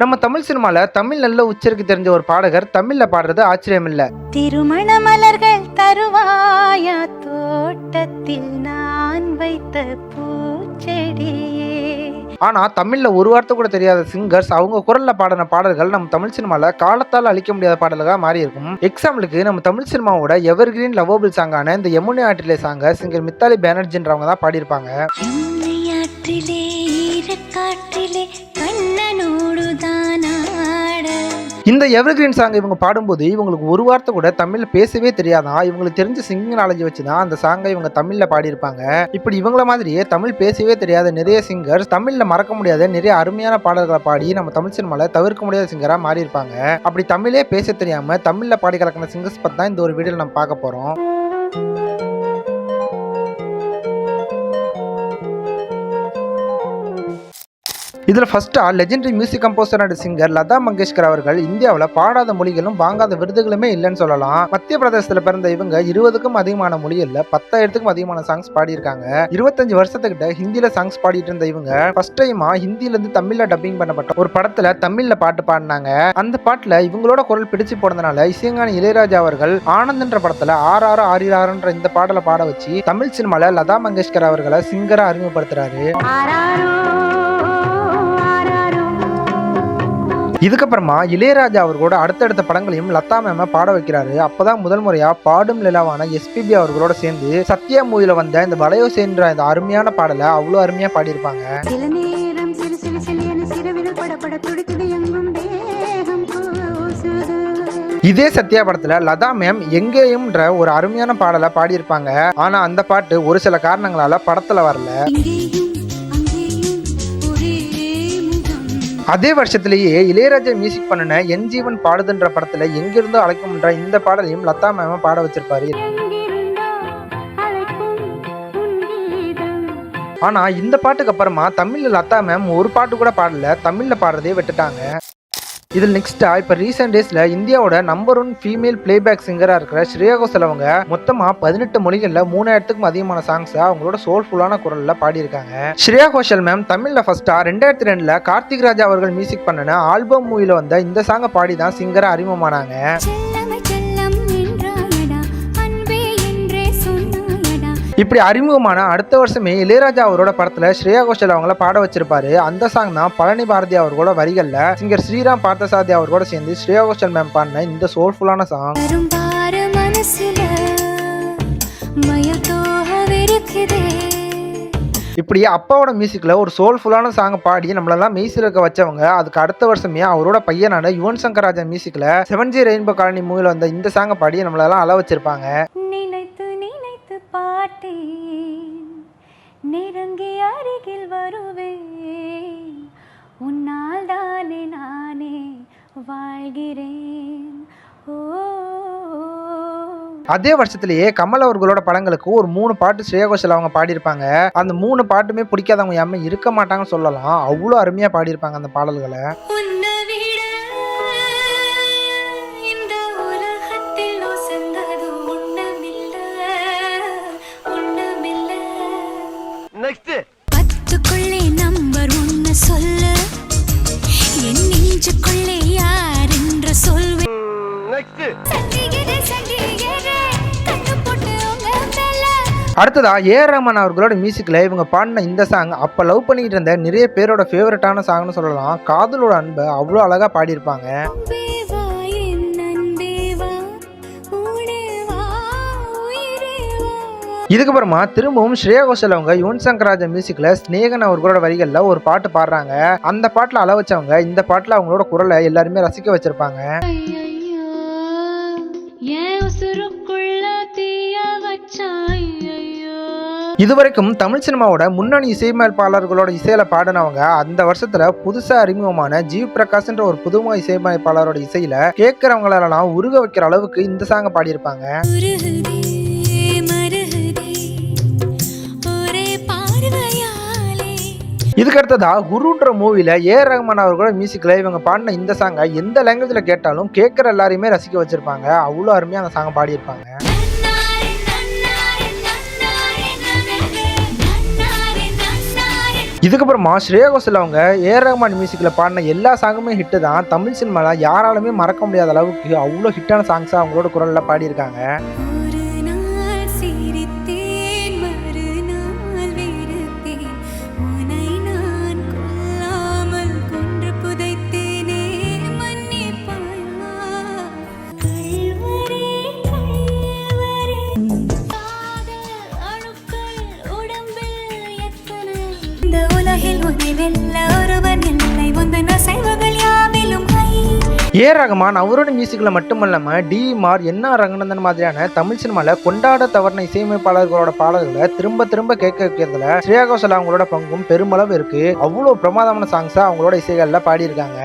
நம்ம தமிழ் சினிமால தமிழ் நல்ல உச்சரிக்க தெரிஞ்ச ஒரு பாடகர் தமிழ்ல பாடுறது ஆச்சரியம் இல்ல. திருமண மலர்கள் தருவாயா தோட்டத்தில் நான் வைத்த பூச்செடியே. ஆனா தமிழ்ல ஒரு வார்த்தை கூட தெரியாத சிங்கர்ஸ் அவங்க குரல்ல பாடின பாடல்கள் நம்ம தமிழ் சினிமால காலத்தால் அழிக்க முடியாத பாடல்களா மாறி இருக்கும். எக்ஸாம்பிளுக்கு நம்ம தமிழ் சினிமாவோட எவர் கிரீன் லவ்வபிள் சாங்கான இந்த யமுனை ஆற்றிலே சாங்க சிங்கர் மித்தாலி பேனர்ஜின்றவங்க தான் பாடியிருப்பாங்க. இந்த எவர்கிரீன் சாங் இவங்க பாடும்போது இவங்களுக்கு ஒரு வார்த்தை கூட தமிழ்ல பேசவே தெரியாதான். இவங்களுக்கு தெரிஞ்ச சிங்கிங் நாலேஜ் வச்சுதான் அந்த சாங்கை இவங்க தமிழ்ல பாடியிருப்பாங்க. இப்படி இவங்கள மாதிரியே தமிழ் பேசவே தெரியாத நிறைய சிங்கர்ஸ் தமிழ்ல மறக்க முடியாத நிறைய அருமையான பாடல்களை பாடி நம்ம தமிழ் சினிமால தவிர்க்க முடியாத சிங்கரா மாறி இருப்பாங்க. அப்படி தமிழே பேச தெரியாம தமிழ்ல பாடி கலக்கின சிங்கர்ஸ் பத்தி தான் இந்த ஒரு வீடியோல நம்ம பார்க்க போறோம். இதுல ஃபர்ஸ்டா legendary music composer and singer Lata Mangeshkar அவர்கள் இந்தியாவில் பாடாத மொழிகளும் வாங்காத விருதுகளுமே இல்லைன்னு சொல்லலாம். மத்திய பிரதேசத்துல பிறந்த இவங்க 20க்கும் அதிகமான மொழிகள்ல 10,000க்கும் அதிகமான சாங்ஸ் பாடியிருக்காங்க. 25 வருஷத்துக்கிட்ட ஹிந்தியில சாங்ஸ் பாடிட்டு இருந்த இவங்க ஃபர்ஸ்ட் டைமா ஹிந்தில இருந்து தமிழ்ல டப்பிங் பண்ணப்பட்ட ஒரு படத்துல தமிழ்ல பாட்டு பாடினாங்க. அந்த பாட்டுல இவங்களோட குரல் பிடிச்சு போனதுனால இசைஞானி இளையராஜா அவர்கள் ஆனந்த்ன்ற படத்துல ஆறாறு ஆறிறாருன்ற இந்த பாடலை பாட வச்சு தமிழ் சினிமால லதா மங்கேஷ்கர் அவர்களை சிங்கரா அறிமுகப்படுத்துறாரு. இதுக்கப்புறமா இளையராஜா அவர்களோட அடுத்தடுத்த படங்களையும் லதா மேம பாட வைக்கிறாரு. அப்பதான் முதல் முறையா பாடும் நிலாவான எஸ்பிபி அவர்களோட சேர்ந்து சத்யா மூவில வந்த இந்த வளையோசேன்ற இந்த அருமையான பாடலை அவ்வளவு அருமையா பாடியிருப்பாங்க. இதே சத்யா படத்துல லதா மேம் எங்கேயும்ன்ற ஒரு அருமையான பாடலை பாடியிருப்பாங்க. ஆனா அந்த பாட்டு ஒரு சில காரணங்களால படத்துல வரல. அதே வருஷத்திலேயே இளையராஜா மியூசிக் பண்ணின என் ஜீவன் பாடுதுன்ற படத்துல எங்கிருந்தோ அழைக்கும்ன்ற இந்த பாடலையும் லதா மேம பாட வச்சிருப்பாரு. ஆனா இந்த பாட்டுக்கு அப்புறமா தமிழ்ல லதா மேம் ஒரு பாட்டு கூட பாடல, தமிழ்ல பாடுறதே விட்டுட்டாங்க. இதில் நெக்ஸ்டா இப்ப ரீசெண்ட் டேஸ்ல இந்தியாவோட நம்பர் 1 ஃபீமேல் பிளேபேக் சிங்கரா இருக்கிற ஸ்ரேயா கோஷல் அவங்க மொத்தமா 18 மொழிகள்ல 3000க்கும் அதிகமான சாங்ஸ் அவங்களோட சோல்ஃபுல்லான குரல்ல பாடியிருக்காங்க. ஸ்ரேயா கோஷல் மேம் தமிழ்ல ஃபர்ஸ்டா 2002ல கார்த்திக் ராஜா அவர்கள் மியூசிக் பண்ணின ஆல்பம் மூவில வந்த இந்த சாங்கை பாடிதான் சிங்கரா அறிமுகமானாங்க. இப்படி அறிமுகமான அடுத்த வருஷமே இளையராஜா அவரோட படத்துல ஸ்ரேயா கோஷல் அவங்கள பாட வச்சிருப்பாரு. அந்த சாங் தான் பழனி பாரதி அவர்களோட வரிகள்ல சிங்கர் ஸ்ரீராம் பார்த்தசாரதி அவர்களோட சேர்ந்து ஸ்ரேயா கோஷல் மேம் பாடின இந்த சோல்ஃபுல்லான சாங். இப்படி அப்பாவோட மியூசிக்ல ஒரு சோல்ஃபுல்லான சாங் பாடி நம்மளெல்லாம் மெய்சிலக்க வச்சவங்க அதுக்கு அடுத்த வருஷமே அவரோட பையனான யுவன் சங்கர் ராஜா மியூசிக்ல 7G ரெயின்போ காலனி மூவில வந்த இந்த சாங்கை பாடி நம்மளெல்லாம் அழ வச்சிருப்பாங்க. நெருங்கி அருகில் வருவேன் உன்னால் தானே நானே வாழ்கிறேன். அதே வருஷத்திலேயே கமல் அவர்களோட படங்களுக்கு ஒரு 3 பாட்டு ஸ்ரேயா கோஷல் அவங்க பாடியிருப்பாங்க. அந்த 3 பாட்டுமே பிடிக்காதவங்க யாருமே இருக்க மாட்டாங்கன்னு சொல்லலாம். அவ்வளோ அருமையா பாடியிருப்பாங்க அந்த பாடல்களை. பத்துக்குள்ளே நம்பர் 1 சொல்லு என் நெஞ்சுக்குள்ளே யார் என்று சொல்வேன். அடுத்ததா ஏஆர் ரஹ்மான் அவர்களோட மியூசிக்ல இவங்க பாடின இந்த சாங் அப்ப லவ் பண்ணிட்டு இருந்த நிறைய பேரோட ஃபேவரட்டான சாங்னு சொல்லலாம். காதலோட அன்பை அவ்வளோ அழகா பாடியிருப்பாங்க. இதுக்கப்புறமா திரும்பவும் ஸ்ரேயா கோஷல் அவங்க யுவன் சங்கர் ராஜா மியூசிக்ல ஸ்நேகன் அவர்களோட வரிகள்ல ஒரு பாட்டு பாடுறாங்க. அந்த பாட்டுல அள வச்சவங்க இந்த பாட்டுல அவங்களோட குரலை எல்லாருமே ரசிக்க வச்சிருப்பாங்க. இதுவரைக்கும் தமிழ் சினிமாவோட முன்னணி இசையமைப்பாளர்களோட இசையில பாடினவங்க அந்த வருஷத்துல புதுசா அறிமுகமான ஜீவ் பிரகாஷ்ன்ற ஒரு புதுமுக இசையமைப்பாளரோட இசையில கேட்கிறவங்களெல்லாம் உருக வைக்கிற அளவுக்கு இந்த சாங்க பாடியிருப்பாங்க. இதுக்கு அடுத்ததா குருன்ற மூவில ஏஆர் ரஹ்மான் அவர்களோட மியூசிக்ல இவங்க பாடின இந்த சாங்கை எந்த லாங்குவேஜ்ல கேட்டாலும் கேட்கிற எல்லாரையுமே ரசிக்க வச்சிருப்பாங்க. அவ்வளோ அருமையா அந்த சாங்கை பாடியிருப்பாங்க. இதுக்கப்புறமா ஸ்ரேயா கோஷல் அவங்க ஏஆர் ரஹ்மான் மியூசிக்கில் பாடின எல்லா சாங்குமே ஹிட்டு தான். தமிழ் சினிமாவில் யாராலுமே மறக்க முடியாத அளவுக்கு அவ்வளோ ஹிட்டான சாங்ஸாக அவங்களோட குரலில் பாடியிருக்காங்க. ஏஆர் ரஹ்மான் அவரோட மியூசிக்கில் மட்டுமல்லாமல் டிஎம்ஆர் என்ஆர் ரங்கநாதன் மாதிரியான தமிழ் சினிமாவில் கொண்டாட தவறின இசையமைப்பாளர்களோட பாடல்களை திரும்ப திரும்ப கேட்க வைக்கிறதுல ஸ்ரேயா கோஷல் அவங்களோட பங்கும் பெருமளவு இருக்கு. அவ்வளோ பிரமாதமான சாங்ஸா அவங்களோட இசைகள்ல பாடியிருக்காங்க.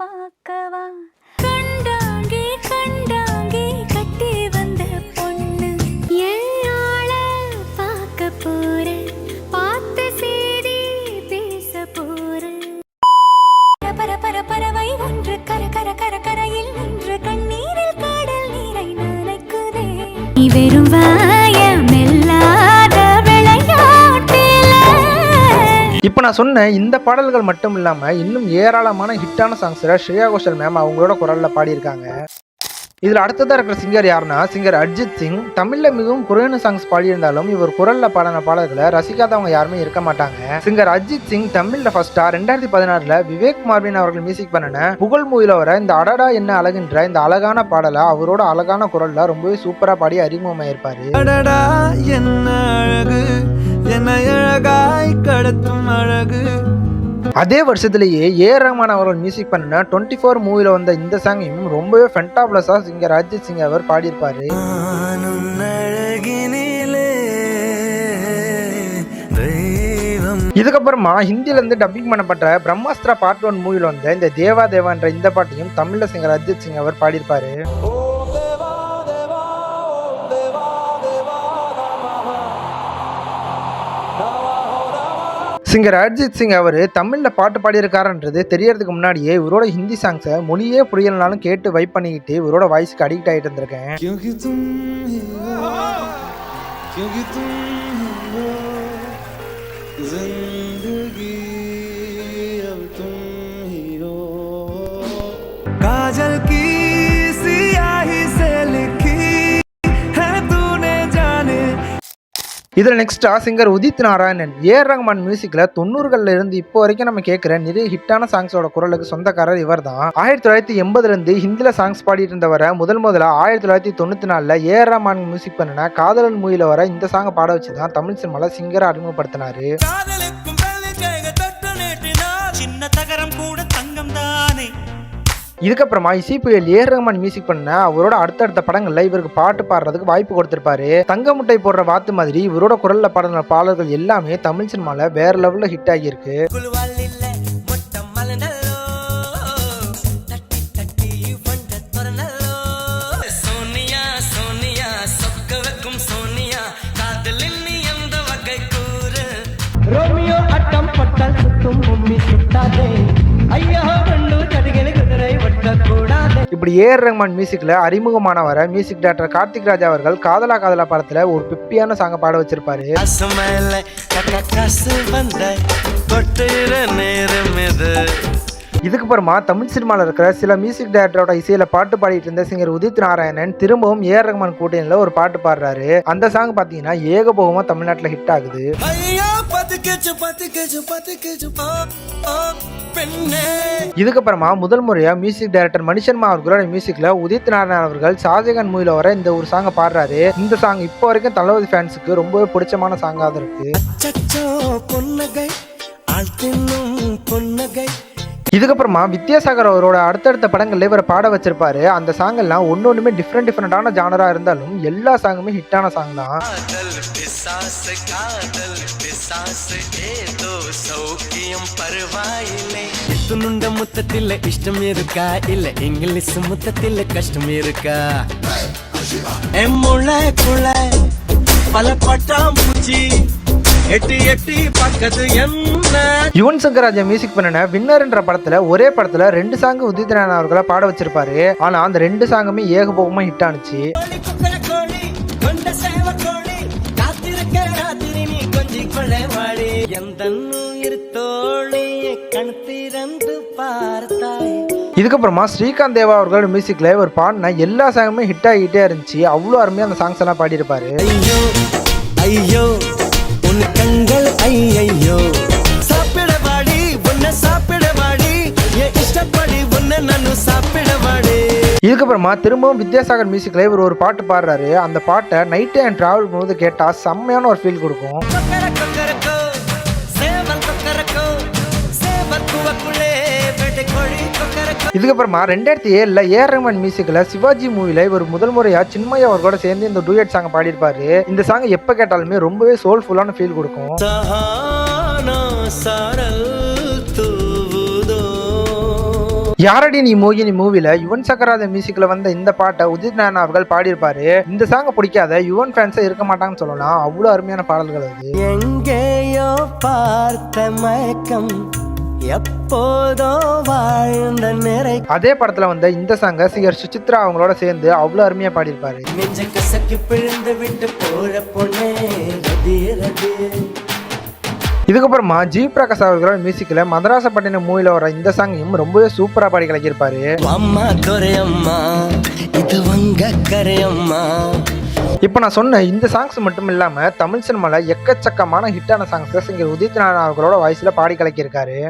பார்க்கவா கண்டாங்கே கண்டாங்கே கட்டி வந்த பொண்ணு ஏழ பார்க்க போற பார்த்த சேதி பேச போற பர பர பறவை ஒன்று கர கர கர கரையில் நின்று கண்ணீரில் கடல் நீரை நனைக்குதே நீ வெறும் வாயமில்லாத விளையாட்டில. இப்போ நான் சொன்ன இந்த பாடல்கள் மட்டும் இல்லாமல் இன்னும் ஏராளமான ஹிட்டான சாங்ஸில் ஸ்ரேயா கோஷல் மேம் அவங்களோட குரலில் பாடியிருக்காங்க. இதில் அடுத்ததாக இருக்கிற சிங்கர் யாருன்னா சிங்கர் அர்ஜித் சிங். தமிழில் மிகவும் குறைவான சாங்ஸ் பாடியிருந்தாலும் இவர் குரலில் பாடின பாடல்களை ரசிக்காதவங்க யாருமே இருக்க மாட்டாங்க. சிங்கர் அர்ஜித் சிங் தமிழில் ஃபர்ஸ்டா 2016 விவேக் மார்வின் அவர்கள் மியூசிக் பண்ணின புகழ் மூவில வர இந்த அடடா என்ன அழகுன்ற இந்த அழகான பாடலை அவரோட அழகான குரல்ல ரொம்பவே சூப்பரா பாடி அறிமுகமாயிருப்பாரு. அதே வருஷத்திலேயே ஏஆர் ரஹ்மான் அவர்கள் மியூசிக் பண்ணின 24 மூவில வந்த இந்த சாங்கையும் ரொம்பவே ஃபென்டாப்ளஸா சிங்கர் அர்ஜித் சிங் அவர் பாடியிருப்பாரு. இதுக்கப்புறமா ஹிந்தில இருந்து டப்பிங் பண்ணப்பட்ட பிரம்மாஸ்திரா பார்ட் 1 மூவில வந்த இந்த தேவா தேவான்ற இந்த பாட்டையும் தமிழ்ல சிங்கர் அர்ஜித் சிங் அவர் பாடியிருப்பாரு. சிங்கர் அர்ஜித் சிங் அவர் தமிழில் பாட்டு பாடியிருக்காருன்றது தெரியறதுக்கு முன்னாடியே இவரோட ஹிந்தி சாங்ஸை மொழியே புரியலனாலும் கேட்டு வைப் பண்ணிக்கிட்டு இவரோட வாய்ஸ்க்கு அடிக்ட் ஆகிட்டு இருந்திருக்கேன். காஜல் கி சியாஹி சே லிखी है तूने जाने. இதில் நெக்ஸ்டா சிங்கர் உதித் நாராயணன். ஏஆர் ரஹ்மான் மியூசிக்ல 90களில் இருந்து இப்போ வரைக்கும் நம்ம கேட்குற நிறைய ஹிட்டான சாங்ஸோட குரலுக்கு சொந்தக்காரர் இவர் தான். 1980 இருந்து ஹிந்தில சாங்ஸ் பாடிட்டு இருந்தவரை முதல்ல 1994 ஏஆர் ரஹ்மான் மியூசிக் பண்ணின காதலன் மூவில வர இந்த சாங்கை பாட வச்சு தான் தமிழ் சினிமால சிங்கரை அறிமுகப்படுத்தினாரு. இதுக்கப்புறமா இசைப்புயல் ஏஆர் ரஹ்மான் மியூசிக் பண்ண அவரோட அடுத்தடுத்த படங்கள்ல இவருக்கு பாட்டு பாடுறதுக்கு வாய்ப்பு கொடுத்திருப்பாரு. தங்க முட்டை போடுற வாத்து மாதிரி இவரோட குரல்ல பாடின பாடல்கள் எல்லாமே தமிழ் சினிமால வேற லெவல்ல ஹிட் ஆகியிருக்கு. இப்படி ஏஆர் ரஹ்மான் மியூசிக்ல அறிமுகமானவரை மியூசிக் டைரக்டர் கார்த்திக் ராஜ் அவர்கள் காதலா காதலா படத்துல ஒரு பிப்பியான சாங்க பாட வச்சிருப்பாரு. இதுக்கப்புறமா தமிழ் சினிமாவில் இருக்கிற சில மியூசிக் டைரக்டரோட இசையில பாட்டு பாடிட்டு இருந்த சிங்கர் உதித் நாராயணன் திரும்பவும் ஏஆர் ரஹ்மான் கூட்டணியில ஒரு பாட்டு பாடுறாரு. அந்த சாங் பாத்தீங்கன்னா ஏகபோகமா தமிழ்நாட்டுல ஹிட் ஆகுது. இதுக்கப்புறமா முதல் முறையா மியூசிக் டைரக்டர் மணிஷர்மா அவர்களோட மியூசிக்ல உதித் நாராயணன் அவர்கள் ஷாஜகான் மூவில வர இந்த ஒரு சாங்கை பாடுறாரு. இந்த சாங் இப்போ வரைக்கும் தளபதி ஃபேன்ஸுக்கு ரொம்பவே பிடிச்சமான சாங்கா இருக்கு. இதுக்கப்புறமா வித்யாசாகர் அவரோட அடுத்தடுத்த படங்கள்ல இவரை பாட வச்சிருப்பாரு. அந்த சாங் எல்லாம் ஒன்னொன்னுமே டிஃப்ரெண்டான ஜானரா இருந்தாலும் எல்லா சாங்குமே ஹிட்டான சாங் தான். முத்தத்தில் இஷ்டம் இருக்கா இல்ல இங்கிலீஷ் முத்தத்தில் கஷ்டம் இருக்கா பல பட்டாம்பூச்சி எட்டி எட்டி பக்கத்து என்ன யுவன் சங்கர் ராஜா மியூசிக் பண்ணின வின்னர்ன்ற படத்துல ஒரே படத்துல 2 சாங் உதித் நாராயணன் அவர்களை பாட வச்சிருப்பாரு. ஆனா அந்த 2 சாங்குமே ஏகபோகமா ஹிட் ஆனிச்சு. இதுக்கப்புறமா ஸ்ரீகாந்த் தேவா அவர்களோட மியூசிக்ல ஒரு பாடின எல்லா சாங்குமே ஹிட் ஆகிட்டே இருந்துச்சு. அவ்வளோ அருமையா அந்த சாங்ஸ் எல்லாம் பாடியிருப்பாரு. ஐயோ ஐயோ உன் கண்கள் ஐயோ சாப்பிட வாடி உன்னை சாப்பிட வாடி இஷ்டப்படி உன்னை நானு சாப்பிட வாடி. இதுக்கப்புறமா திரும்பவும் வித்யாசாகர் மியூசிக்ல இவர் ஒரு பாட்டு பாடுறாரு. அந்த பாட்டை நைட் டைம் டிராவல் பண்ணும்போது கேட்டா செம்மையான ஒரு ஃபீல் கொடுக்கும். இதுக்கப்புறமா 2007 ஏஆர் ரஹ்மான் மியூசிக்ல சிவாஜி மூவில இவர் முதல் முறையா சின்மயா அவர்களோட சேர்ந்து இந்த டூயட் சாங் பாடியிருப்பாரு. இந்த சாங் எப்ப கேட்டாலுமே ரொம்பவே சோல்ஃபுல்லான ஃபீல் கொடுக்கும். யாரடி நீ மோகினி மூவில யுவன் சங்கர் ராஜா மியூசிக்ல வந்த இந்த பாட்டை உதித் நாராயணன் அவர்கள் பாடியிருப்பாரு. இந்த சாங் பிடிக்காத யுவன் ஃபேன்ஸே இருக்க மாட்டாங்கன்னு சொல்லலாம். அவ்வளவு அருமையான பாடல்கள் அது. எங்கேயோ பார்த்த மயக்கம் எப்போதோ வாழ்ந்த நிறை. அதே படத்துல வந்த இந்த சாங்க சிங்கர் சுசித்ரா அவங்களோட சேர்ந்து அவ்வளவு அருமையா பாடியிருப்பாரு. நெஞ்ச கசக்கி பிழிந்து விட்டு போற பொண்ணே இதுக்கப்புறமா ஜி பிரகாஷ் அவர்களோட மியூசிக்ல மதராசப்பட்டினம் மூவில வர இந்த சாங்கையும் ரொம்பவே சூப்பரா பாடி கலக்கியிருப்பாரு. அம்மா துரையம்மா இது வங்க கரையம்மா. இப்போ நான் சொன்ன இந்த சாங்ஸ் மட்டும் இல்லாம தமிழ் சினிமால எக்கச்சக்கமான ஹிட்டான சாங்ஸ் சிங்கர் உதித் நாராயணன் அவர்களோட வாய்ஸ்ல பாடி கலக்கியிருக்காரு.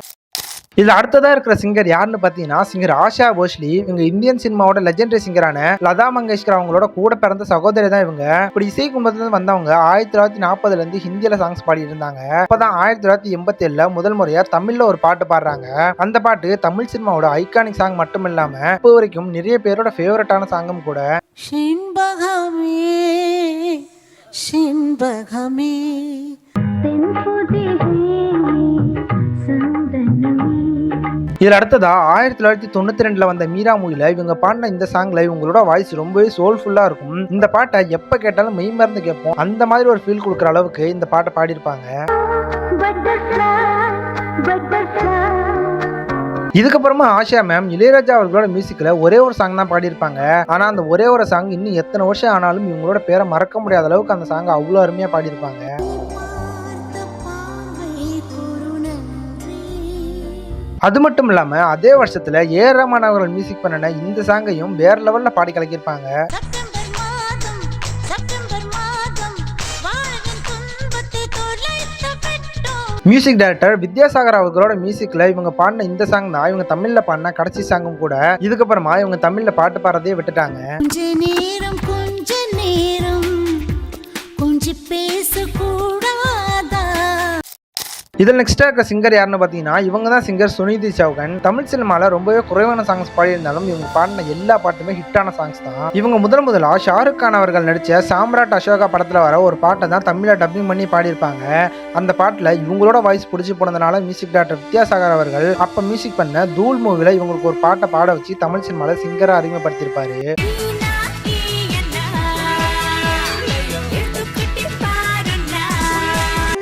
இதுல அடுத்ததா இருக்கிற சிங்கர் யாருன்னு பாத்தீங்கன்னா சிங்கர் ஆஷா போஸ்லி. இவங்க இந்தியன் சினிமாவோட லெஜெண்டரி சிங்கரான லதா மங்கேஷ்கர் அவங்களோட கூட பிறந்த சகோதரி தான் இவங்க. இப்படி இசை கும்பத்துல வந்தவங்க 1940 இருந்து ஹிந்தியில சாங்ஸ் பாடி இருந்தாங்க. அப்பதான் 1987 முதல் முறையா தமிழ்ல ஒரு பாட்டு பாடுறாங்க. அந்த பாட்டு தமிழ் சினிமாவோட ஐகானிக் சாங் மட்டும் இல்லாம இப்போ வரைக்கும் நிறைய பேரோட ஃபேவரட்டான சாங்கும் கூட. இதுல அடுத்ததா 1992 வந்த மீரா மூவில இவங்க பாடின இந்த சாங்ல இவங்களோட வாய்ஸ் ரொம்பவே சோல்ஃபுல்லா இருக்கும். இந்த பாட்டை எப்ப கேட்டாலும் மெய் மறந்து கேட்போம். அந்த மாதிரி ஒரு ஃபீல் கொடுக்குற அளவுக்கு இந்த பாட்டை பாடியிருப்பாங்க. இதுக்கப்புறமா ஆஷா மேம் இளையராஜா அவர்களோட மியூசிக்ல ஒரே ஒரு சாங் தான் பாடியிருப்பாங்க. ஆனா அந்த ஒரே ஒரு சாங் இன்னும் எத்தனை வருஷம் ஆனாலும் இவங்களோட பேரை மறக்க முடியாத அளவுக்கு அந்த சாங் அவ்வளவு அருமையா பாடியிருப்பாங்க. அது மட்டும் இல்லாம அதே வருஷத்துல ஏஆர் ரஹ்மான் அவர்கள் மியூசிக் பண்ணின இந்த சாங்கையும் வேற லெவல்ல பாடி கலக்கியிருப்பாங்க. மியூசிக் டைரக்டர் வித்யாசாகர் அவர்களோட மியூசிக்ல இவங்க பாடின இந்த சாங் தான் இவங்க தமிழ்ல பாடின கடைசி சாங்கும் கூட. இதுக்கப்புறமா இவங்க தமிழ்ல பாட்டு பாடுறதே விட்டுட்டாங்க. இதில் நெக்ஸ்டா இருக்கிற சிங்கர் யாருன்னு பார்த்தீங்கன்னா இவங்க தான் சிங்கர் சுனிதி சௌகன். தமிழ் சினிமாவில் ரொம்பவே குறைவான சாங்ஸ் பாடியிருந்தாலும் இவங்க பாடின எல்லா பாட்டுமே ஹிட்டான சாங்ஸ் தான். இவங்க முதலா ஷாருக் கான் அவர்கள் நடித்த சாம்ராட் அசோகா படத்தில் வர ஒரு பாட்டை தான் தமிழில் டப்பிங் பண்ணி பாடியிருப்பாங்க. அந்த பாட்டில் இவங்களோட வாய்ஸ் பிடிச்சி போனதுனால மியூசிக் டைரக்டர் வித்யாசாகர் அவர்கள் அப்போ மியூசிக் பண்ண தூள் மூவில இவங்களுக்கு ஒரு பாட்டை பாட வச்சு தமிழ் சினிமாவில் சிங்கராக அறிமுகப்படுத்தியிருப்பாரு.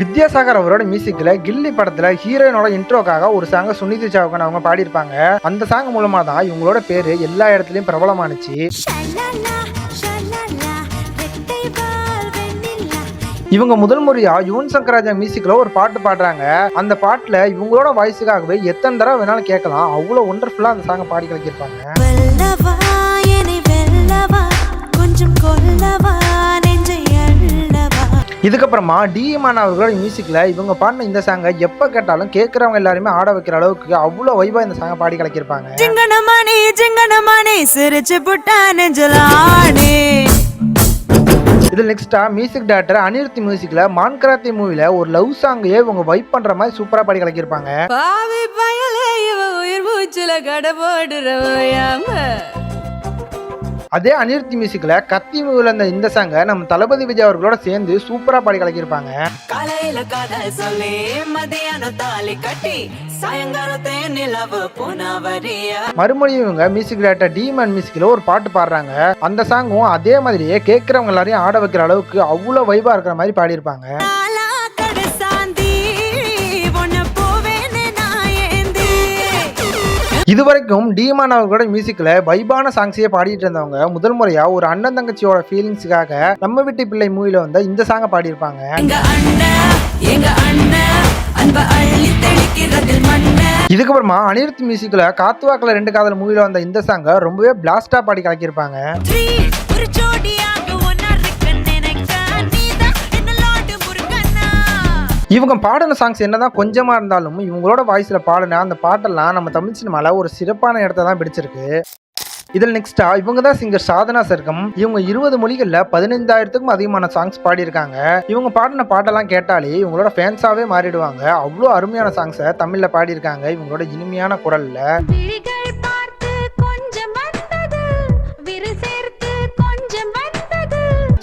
வித்யாசாகர் அவரோட மியூசிக்ல கில்லி படத்துல ஹீரோயினோட இன்ட்ரோக்காக ஒரு சாங்க சுனிதி சௌகன் அவங்க பாடியிருப்பாங்க. அந்த சாங் மூலமா தான் இவங்களோட பேரு எல்லா இடத்துலயும் பிரபலமானுச்சு. இவங்க முதல் முறையா யுவன் சங்கர் ராஜா மியூசிக்ல ஒரு பாட்டு பாடுறாங்க. அந்த பாட்டுல இவங்களோட வாய்ஸுக்காகவே எத்தனை தடவை வேணாலும் கேட்கலாம். அவ்வளவு ஒண்டர்ஃபுல்லா அந்த சாங்க பாடி கலக்கியிருப்பாங்க. இதுக்கப்புறமா டிஎம்ஆன் அவர்களோட மியூசிக்ல இவங்க பாடின இந்த சாங்கை எப்ப கேட்டாலும் கேட்கறவங்க எல்லாருமே ஆட வைக்கிற அளவுக்கு அவ்வளவு வைபா இந்த சாங்கை பாடி கலக்கியிருப்பாங்க. இதுல நெக்ஸ்டா மியூசிக் டைரக்டர் அனிருத் மியூசிக்ல மான்கராத்தி மூவில ஒரு லவ் சாங்கையே இவங்க வைப் பண்ற மாதிரி சூப்பரா பாடி கலக்கியிருப்பாங்க. அதே அனிருத் மியூசிக்ல கத்தி மூவில இருந்த இந்த சாங்க நம்ம தளபதி விஜய் அவர்களோட சேர்ந்து சூப்பரா பாடி கலக்கியிருப்பாங்க. மறுபடியும் இவங்க மியூசிக் டைரக்டர் டிஎம்ஆன் மியூசிக்ல ஒரு பாட்டு பாடுறாங்க. அந்த சாங்கும் அதே மாதிரியே கேட்கறவங்க எல்லாரையும் ஆட வைக்கிற அளவுக்கு அவ்வளவு வைபா இருக்கிற மாதிரி பாடியிருப்பாங்க. இதுவரைக்கும் டீமான் அவர்களோட மியூசிக்ல வைபான சாங்ஸையே பாடிட்டு இருந்தவங்க முதல் முறையா ஒரு அண்ணன் தங்கச்சியோட ஃபீலிங்ஸுக்காக நம்ம வீட்டு பிள்ளை மூவில வந்து இந்த சாங்கை பாடியிருப்பாங்க. இதுக்கப்புறமா அனிருத் மியூசிக்ல காத்துவாக்கல 2 காதல் மூவில வந்த இந்த சாங்கை ரொம்பவே பிளாஸ்டா பாடி கலக்கியிருப்பாங்க. இவங்க பாடின சாங்ஸ் என்னதான் கொஞ்சமா இருந்தாலும் இவங்களோட வாய்ஸ்ல பாடின அந்த பாட்டெல்லாம் நம்ம தமிழ் சினிமால ஒரு சிறப்பான இடத்த தான் பிடிச்சிருக்கு. இதில் நெக்ஸ்டா இவங்க தான் சிங்கர் சாதனா சர்கம். இவங்க 20 மொழிகள்ல 15,000க்கும் அதிகமான சாங்ஸ் பாடியிருக்காங்க. இவங்க பாடின பாட்டெல்லாம் கேட்டாலே இவங்களோட ஃபேன்ஸாவே மாறிடுவாங்க. அவ்வளோ அருமையான சாங்ஸை தமிழ்ல பாடியிருக்காங்க இவங்களோட இனிமையான குரல்ல.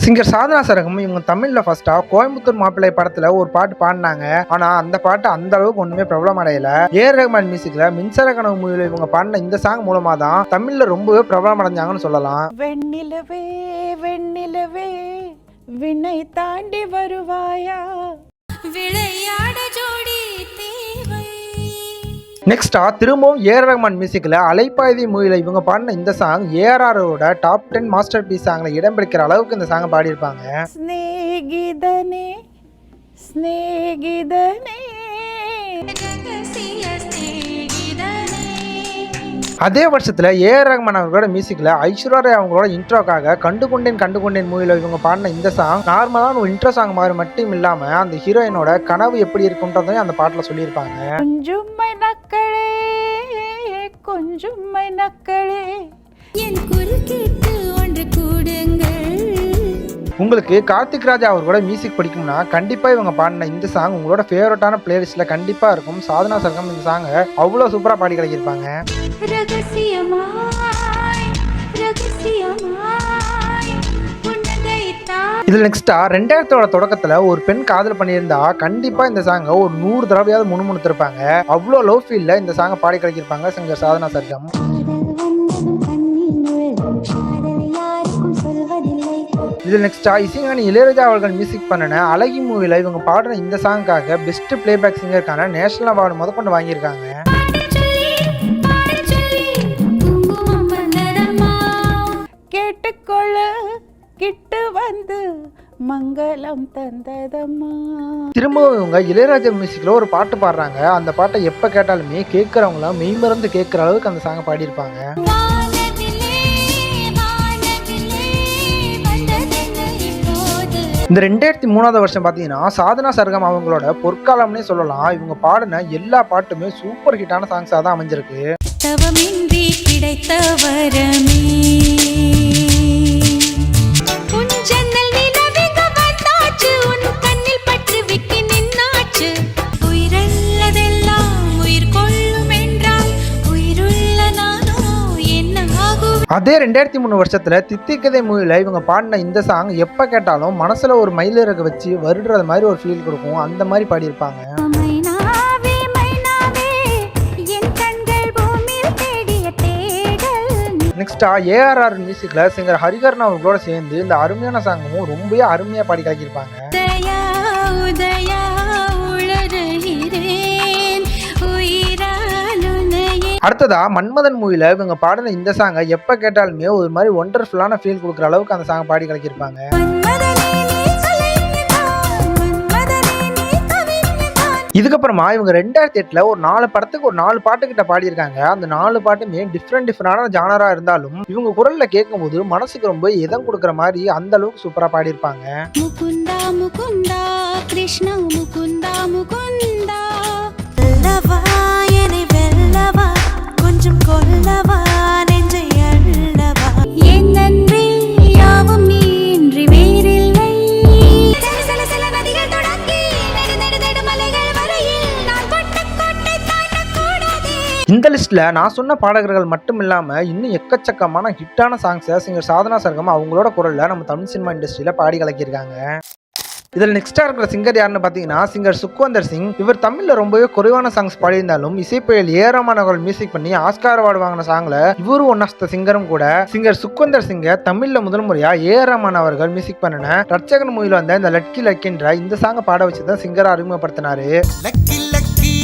சிங்கர் சாதனா சரகம் இவங்க தமிழ்ல ஃபர்ஸ்டா கோயம்புத்தூர் மாப்பிள்ளை படத்துல ஒரு பாட்டு பாடினாங்க. ஆனா அந்த பாட்டு அந்த அளவுக்கு ஒண்ணுமே பிரபலம் அடையல. ஏஆர் ரஹ்மான் மியூசிக்ல மின்சார கனவு மூவில இவங்க பாடின இந்த சாங் மூலமா தான் தமிழ்ல ரொம்பவே பிரபலம் அடைஞ்சாங்கன்னு சொல்லலாம். வெண்ணிலவே வெண்ணிலவே விண்ணை தாண்டி வருவாயா விளையாட ஜோடி தேவை. நெக்ஸ்டா திரும்பவும் ஏஆர் ரஹ்மான் மியூசிக்ல அலைப்பாய்தி மூவில இவங்க பாடின இந்த சாங் ஏஆர்ஆரோட டாப் 10 மாஸ்டர் பீஸ் சாங்ல இடம் பிடிக்கிற அளவுக்கு இந்த சாங்கை பாடியிருப்பாங்க. ஸ்நேகிதனே ஸ்நேகிதனே. அதே வருஷத்துல ஏஆர் ரஹ்மான் அவர்களோட மியூசிக்ல ஐஸ்வர்யா ராய் அவங்களோட இன்ட்ரோக்காக கண்டு கொண்டேன் மூவில இவங்க பாடின இந்த சாங் நார்மலான ஒரு இன்ட்ரோ சாங் மாதிரி மட்டும் இல்லாம அந்த ஹீரோயினோட கனவு எப்படி இருக்குன்றதையும் அந்த பாட்டுல சொல்லியிருப்பாங்க. கொஞ்சும்மை நக்களே கொஞ்சும்மை நக்களே என் குரல் கேட்டு ஒன்று கூடுங்கள். உங்களுக்கு கார்த்திக் ராஜா அவர்களோட மியூசிக் பிடிக்கும்னா கண்டிப்பா இவங்க பாடின இந்த சாங் உங்களோட ஃபேவரட்டான பிளேலிஸ்ட்ல கண்டிப்பா இருக்கும். சாதனா சர்கம் இந்த சாங்கை அவ்வளோ சூப்பரா பாடி கிடைக்கிருப்பாங்க. இதுல நெக்ஸ்டா 2000ஓட தொடக்கத்துல ஒரு பெண் காதல் பண்ணியிருந்தா கண்டிப்பா இந்த சாங்கை ஒரு 100 தடவையாவது முணுமுணுத்திருப்பாங்க. அவ்வளோ லவ் ஃபீல்ல இந்த சாங்கை பாடி கிடைக்கிருப்பாங்க சிங்கர் சாதனா சர்கம். இது நெக்ஸ்டா இசைஞானி இளையராஜா அவர்கள் மியூசிக் பண்ணின அழகி மூவில இவங்க பாடுற இந்த சாங்காக பெஸ்ட் பிளேபேக் சிங்கருக்கான நேஷனல் அவார்டு முதற்கொண்டு வாங்கியிருக்காங்க. கேட்டுக்கொள்ள கிட்டு வந்து மங்களம் தந்ததம்மா. திரும்பவும் இவங்க இளையராஜா மியூசிக்ல ஒரு பாட்டு பாடுறாங்க. அந்த பாட்டை எப்ப கேட்டாலுமே கேட்கறவங்களாம் மெய்மறந்து கேட்கிற அளவுக்கு அந்த சாங்கை பாடியிருப்பாங்க. இந்த 2003 வருஷம் பார்த்தீங்கன்னா சாதனா சர்கம் அவங்களோட பொற்காலம்னே சொல்லலாம். இவங்க பாடின எல்லா பாட்டுமே சூப்பர் ஹிட்டான சாங்ஸாக தான் அமைஞ்சிருக்கு. தவமின்றி கிடைத்த வரமே உன் ஜன்னல் நிலவிங்க வந்தாச்சு உன் கண்ணில் பட்டு விட்டு நின்னாச்சு உயிரல்லதெல்லாம் உயிர் கொள்ளும் என்றால் உயிருள்ள நானோ என்ன ஆகும். அதே 2003 வருஷத்துல தித்திக்கதை மூவில இவங்க பாடின இந்த சாங் எப்ப கேட்டாலும் மனசுல ஒரு மயிலிறகு வச்சு வருடுறது மாதிரி ஒரு ஃபீல் கொடுக்கும். அந்த மாதிரி பாடியிருப்பாங்க. மைனாவே மைனாவே என் கண்கள் பூமியில் தேடிய தேடல். நெக்ஸ்டா ஏஆர்ஆர் மியூசிக்ல சிங்கர் ஹரிகரன் அவர்களோட சேர்ந்து இந்த அருமையான சாங்கும் ரொம்பவே அருமையா பாடி காக்கியிருப்பாங்க. உதயா உதயா உளறுகிறேன் உயிரால் உன்னையே. அடுத்ததா மன்மதன் மூவில இவங்க பாடின இந்த சாங்கை எப்ப கேட்டாலுமே ஒரு மாதிரி ஒண்டர்ஃபுல்லான ஃபீல் கொடுக்குற அளவுக்கு அந்த சாங்கை பாடி கலக்கியிருப்பாங்க. இதுக்கப்புறமா இவங்க 2008ல ஒரு 4 படத்துக்கு ஒரு 4 பாட்டு கிட்ட பாடியிருக்காங்க. அந்த 4 பாட்டுமே டிஃப்ரெண்டான ஜானரா இருந்தாலும் இவங்க குரல்ல கேட்கும்போது மனசுக்கு ரொம்ப இதம் கொடுக்குற மாதிரி அந்த அளவுக்கு சூப்பரா பாடியிருப்பாங்க. முகுந்தா முகுந்தா கிருஷ்ணா முகுந்தா முகுந்தா வெல்லவா என்னை வெல்லவா கொஞ்சம் கொல்லவா நெஞ்சை அள்ளவா என் நன்றி யாவும் நீன்றி வேறில்லை. சில சில நதிகள் தொடங்கி நெடு மலைகள் வரையில் நான் கோட்டை தாண்டக்கூடாதே. இந்த லிஸ்ட்ல நான் சொன்ன பாடகர்கள் மட்டும் இல்லாம இன்னும் எக்கச்சக்கமான ஹிட்டான சாங்ஸை சிங்கர் சாதனா சர்கம் அவங்களோட குரல்ல நம்ம தமிழ் சினிமா இண்டஸ்ட்ரியில பாடி கலக்கியிருக்காங்க. இதில் நெக்ஸ்டா இருக்கிற சிங்கர் யாருன்னு பார்த்தீங்கன்னா சிங்கர் சுக்வந்தர் சிங். இவர் தமிழ்ல ரொம்பவே குறைவான சாங்ஸ் பாடியிருந்தாலும் இசைப்புயல் ஏஆர் அவர்கள் மியூசிக் பண்ணி ஆஸ்கார் அவார்டு வாங்கின சாங்ல இவரும் ஒன் ஆஃப் த சிங்கரும் கூட. சிங்கர் சுக்வந்தர் சிங்க தமிழ்ல முதல் முறையா ஏஆர் அவர்கள் மியூசிக் பண்ணின ரட்சகன் மூவில வந்த இந்த லக்கி லக்கின்ற இந்த சாங்கை பாட வச்சுதான் சிங்கரை அறிமுகப்படுத்தினாரு. Lucky lucky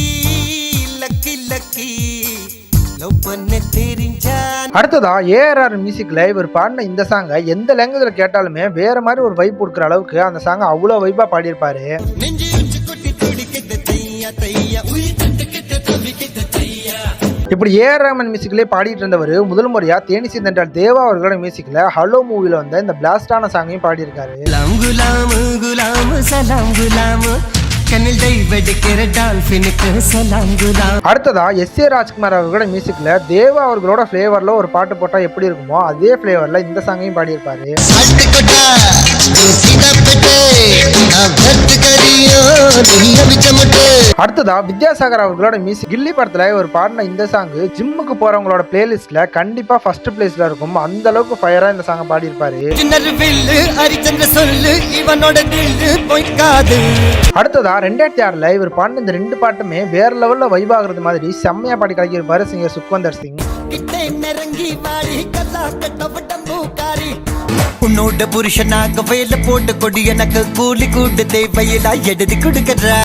lucky lucky love பண்ண தெரிஞ்சா அடுத்ததா ஏஆர்ஆர் மியூசிக்ல இவர் பாடின இந்த சாங்கை எந்த லாங்குவேஜ்ல கேட்டாலுமே வேற மாதிரி ஒரு வைப் கொடுக்குற அளவுக்கு அந்த சாங்கை அவ்வளோ வைப்பா பாடியிருப்பாரு. நெஞ்சு உச்சி கொட்டி துடிக்கிட்ட தையா தையா உயிர் தட்டுக்கிட்ட தவிக்கிட்ட தையா. இப்படி ஏஆர் ரஹ்மான் மியூசிக்லேயே பாடிட்டு இருந்தவர் முதல் முறையா தேனிசி தென்றல் தேவா அவர்களோட மியூசிக்ல ஹலோ மூவில வந்த இந்த பிளாஸ்டான சாங்கையும் பாடியிருக்காரு. குலாம் குலாம் குலாம் சலாம் குலாம் கண்ணில் டைவடிக்கிற டால்பினுக்கு சலாம் குலாம். அடுத்ததா எஸ் ஏ ராஜ்குமார் அவர்களோட மியூசிக்ல தேவா அவர்களோட ஃபிளேவர்ல ஒரு பாட்டு போட்டா எப்படி இருக்குமோ அதே ஃபிளேவர்ல இந்த சாங்கையும் பாடியிருப்பாரு. அட்டுக்கொட்டா சீதாப்பட்டு அபத்து கரியோ நீல விச்சமட்டு. அடுத்ததா வித்யாசாகர் அவர்களோட மியூசிக் கில்லி படத்துல ஒரு பாடின இந்த சாங் ஜிம்முக்கு போறவங்களோட பிளேலிஸ்ட்ல கண்டிப்பா ஃபர்ஸ்ட் பிளேஸ்ல இருக்கும். அந்த அளவுக்கு ஃபயரா இந்த சாங் பாடியிருப்பாரு. வில்லு ஹரிச்சந்திர சொல்லு இவனோட தில்லு பொய்க்காது. அடுத்ததா 2006ல இவர் பாடின இந்த 2 பாட்டுமே வேற லெவல்ல வைப் ஆகுறது மாதிரி செம்மையா பாடி கலக்கியிருப்பாரு சிங்கர் சுக்வந்தர் சிங். கிட்டே நெருங்கி வாடி கல்லா கட்டப்பட்ட மூக்காரி உன்னோட புருஷனாக வேலை போட்டு கொடி எனக்கு கூலி கூட்டு தேவையில்லா எழுதி கொடுக்கற.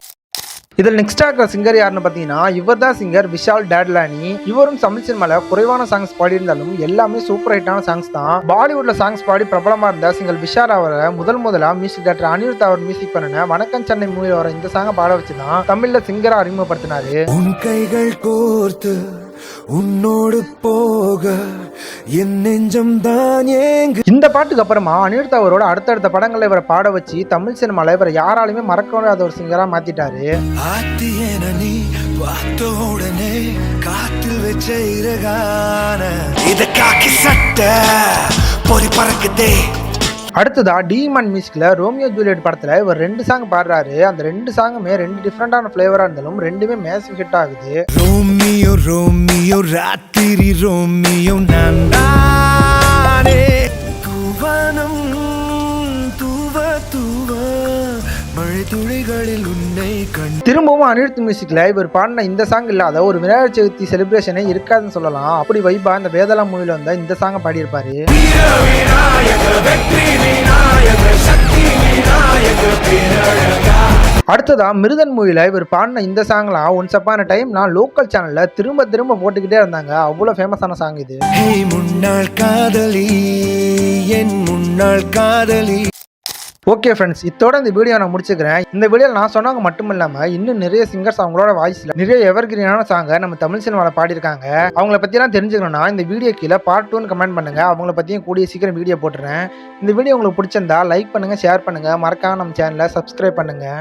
இதில் நெக்ஸ்டா இருக்கிற சிங்கர் யாருன்னு பார்த்தீங்கன்னா இவர் தான் சிங்கர் விஷால் டேட்லானி. இவரும் தமிழ் சினிமால குறைவான சாங்ஸ் பாடியிருந்தாலும் எல்லாமே சூப்பர் ஹிட்டான சாங்ஸ் தான். பாலிவுட்ல சாங்ஸ் பாடி பிரபலமா இருந்த சிங்கர் விஷால் அவரை முதலா மியூசிக் டைரக்டர் அனிருத் அவர் மியூசிக் பண்ணின வணக்கம் சென்னை மூவில வர இந்த சாங்கை பாட வச்சுதான் தமிழ்ல சிங்கரா அறிமுகப்படுத்தினாரு. உன் கைகள் கோர்த்து உன்னோடு போக என் நெஞ்சம் தான் ஏங்கு. இந்த பாட்டுக்கு அப்புறமா அனிருத் அவரோட அடுத்தடுத்த படங்களை இவரை பாட வச்சு தமிழ் சினிமால இவரை யாராலுமே மறக்க முடியாத ஒரு சிங்கரா மாத்திட்டாரு. ஆத்தி என நீ பார்த்த உடனே காத்தில் வச்ச இறகான இத காக்கி சட்ட பொறி பறக்குதே. அடுத்ததா டீமன் மியூசிக்ல ரோமியோ ஜூலியட் படத்துல இவர் 2 சாங் பாடுறாரு. அந்த 2 சாங்குமே 2 டிஃப்ரெண்டான ஃபிளேவரா இருந்தாலும் ரெண்டுமே மேசிவ் ஹிட் ஆகுது. ரோமியோ ரோமியோ ராத்திரி ரோமியோ நான் தானே தூவானம் தூவ தூவ மழை துளிகளில் உன்னை கண். திரும்பவும் அனிருத் மியூசிக்ல இவர் பாடின இந்த சாங் இல்லாத ஒரு விநாயகர் சதுர்த்தி செலிப்ரேஷனே இருக்காதுன்னு சொல்லலாம். அப்படி வைபா இந்த வேதலா மூவில வந்த இந்த சாங்கை பாடியிருப்பாரு. அடுத்ததா மிருதன் மூவில இவர் பாடின இந்த சாங்லாம் ஒன்ஸ் அப்பான டைம் நான் லோக்கல் சேனல்ல திரும்ப போட்டுக்கிட்டே இருந்தாங்க. அவ்வளவு ஃபேமஸான சாங் இது. ஹே முன்னாள் காதலி என் முன்னாள் காதலி. ஓகே ஃப்ரெண்ட்ஸ், இதோட இந்த வீடியோ நான் முடிச்சுக்கிறேன். இந்த வீடியோவில் நான் சொன்னவங்க மட்டும் இல்லாமல் இன்னும் நிறைய சிங்கர்ஸ் அவங்களோட வாய்ஸில் நிறைய எவர்கிரீனான சாங்கை நம்ம தமிழ் சினிமாவில் பாடியிருக்காங்க. அவங்கள பற்றிலாம் தெரிஞ்சுக்கணும்னா இந்த வீடியோ கீழே பார்ட் 2 கமெண்ட் பண்ணுங்கள். அவங்கள பற்றியும் கூடிய சீக்கிரம் வீடியோ போட்டுறேன். இந்த வீடியோ உங்களுக்கு பிடிச்சிருந்தா லைக் பண்ணுங்கள், ஷேர் பண்ணுங்கள், மறக்காம நம்ம சேனலை சப்ஸ்கிரைப் பண்ணுங்கள்.